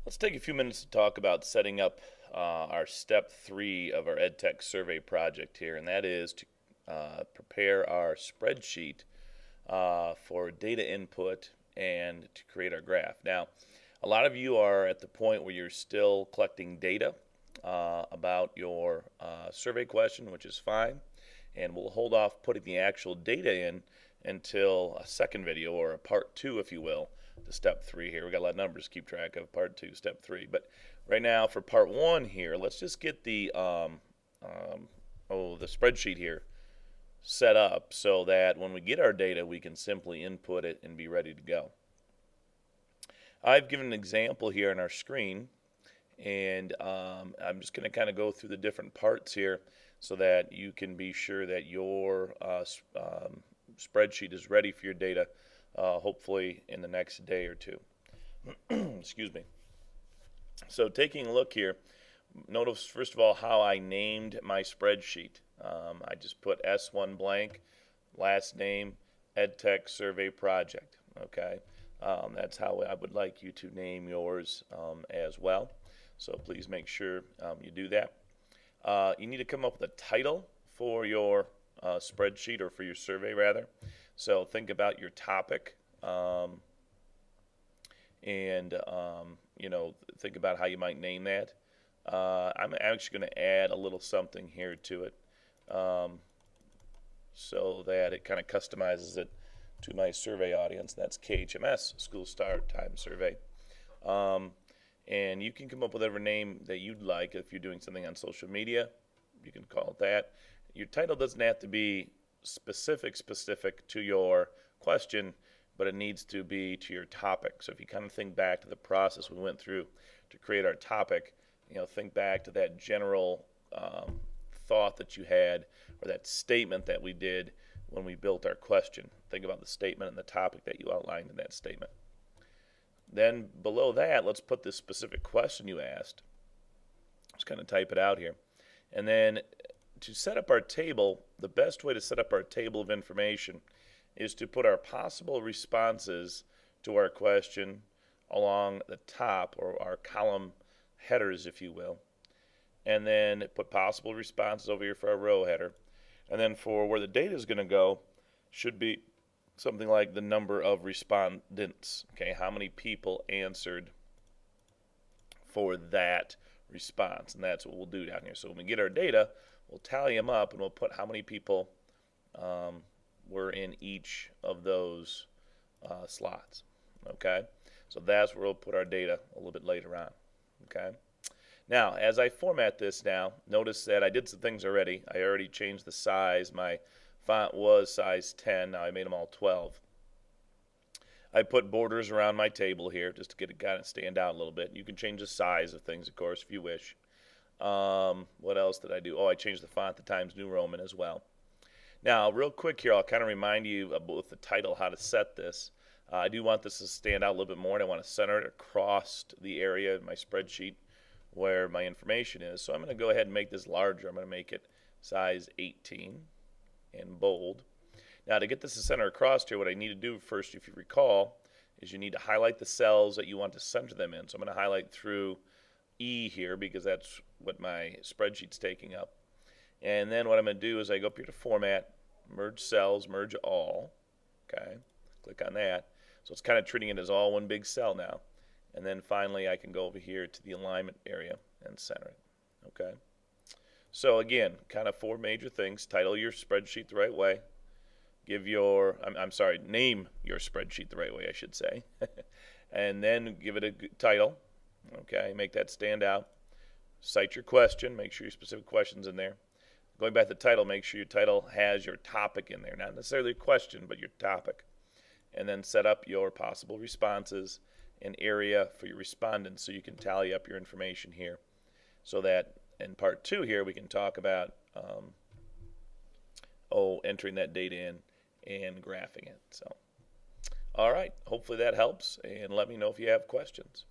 Let's take a few minutes to talk about setting up our step 3 of our EdTech survey project here, and that is to prepare our spreadsheet for data input and to create our graph. Now, a lot of you are at the point where you're still collecting data about your survey question, which is fine, and we'll hold off putting the actual data in until a second video, or a part 2, if you will, to step 3 here. We got a lot of numbers to keep track of, part 2, step 3. But right now for part 1 here, let's just get the the spreadsheet here set up so that when we get our data, we can simply input it and be ready to go. I've given an example here on our screen, and I'm just going to kind of go through the different parts here so that you can be sure that your spreadsheet is ready for your data, hopefully in the next day or two. Excuse me. So taking a look here, notice first of all how I named my spreadsheet. I just put S1 blank, last name, EdTech Survey Project. Okay, that's how I would like you to name yours as well. So please make sure you do that. You need to come up with a title for your spreadsheet, or for your survey rather. So think about your topic, and think about how you might name that. I'm actually going to add a little something here to it, so that it kind of customizes it to my survey audience. That's KHMS School Start Time Survey. And you can come up with whatever name that you'd like. If you're doing something on social media, you can call it that. Your title doesn't have to be specific to your question, but it needs to be to your topic. So if you kind of think back to the process we went through to create our topic, think back to that general thought that you had, or that statement that we did when we built our question. Think about the statement and the topic that you outlined in that statement. Then below that, let's put the specific question you asked. Just kind of type it out here. And then to set up our table, the best way to set up our table of information is to put our possible responses to our question along the top, or our column headers, if you will. And then put possible responses over here for our row header. And then for where the data is going to go, should be something like the number of respondents. Okay, how many people answered for that response? And that's what we'll do down here. So when we get our data, we'll tally them up, and we'll put how many people were in each of those slots. Okay, so that's where we'll put our data a little bit later on. Okay, now as I format this now, notice that I did some things already. I already changed the size. My font was size 10. Now I made them all 12. I put borders around my table here just to get it kind of stand out a little bit. You can change the size of things, of course, if you wish. What else did I do? Oh, I changed the font to Times New Roman as well. Now, real quick here, I'll kind of remind you with the title how to set this. I do want this to stand out a little bit more, and I want to center it across the area in my spreadsheet where my information is. So I'm going to go ahead and make this larger. I'm going to make it size 18 and bold. Now, to get this to center across here, what I need to do first, if you recall, is you need to highlight the cells that you want to center them in. So I'm going to highlight through E here, because that's what my spreadsheet's taking up. And then what I'm going to do is I go up here to Format, Merge Cells, Merge All. Okay, click on that. So it's kind of treating it as all one big cell now. And then finally I can go over here to the alignment area and center it. Okay. So again, kind of 4 major things. Title your spreadsheet the right way. Name your spreadsheet the right way, I should say. And then give it a title. Okay, make that stand out. Cite your question. Make sure your specific question's in there. Going back to the title, make sure your title has your topic in there. Not necessarily a question, but your topic. And then set up your possible responses and area for your respondents so you can tally up your information here. So that in part 2 here, we can talk about entering that data in and graphing it. So, all right, hopefully that helps, and let me know if you have questions.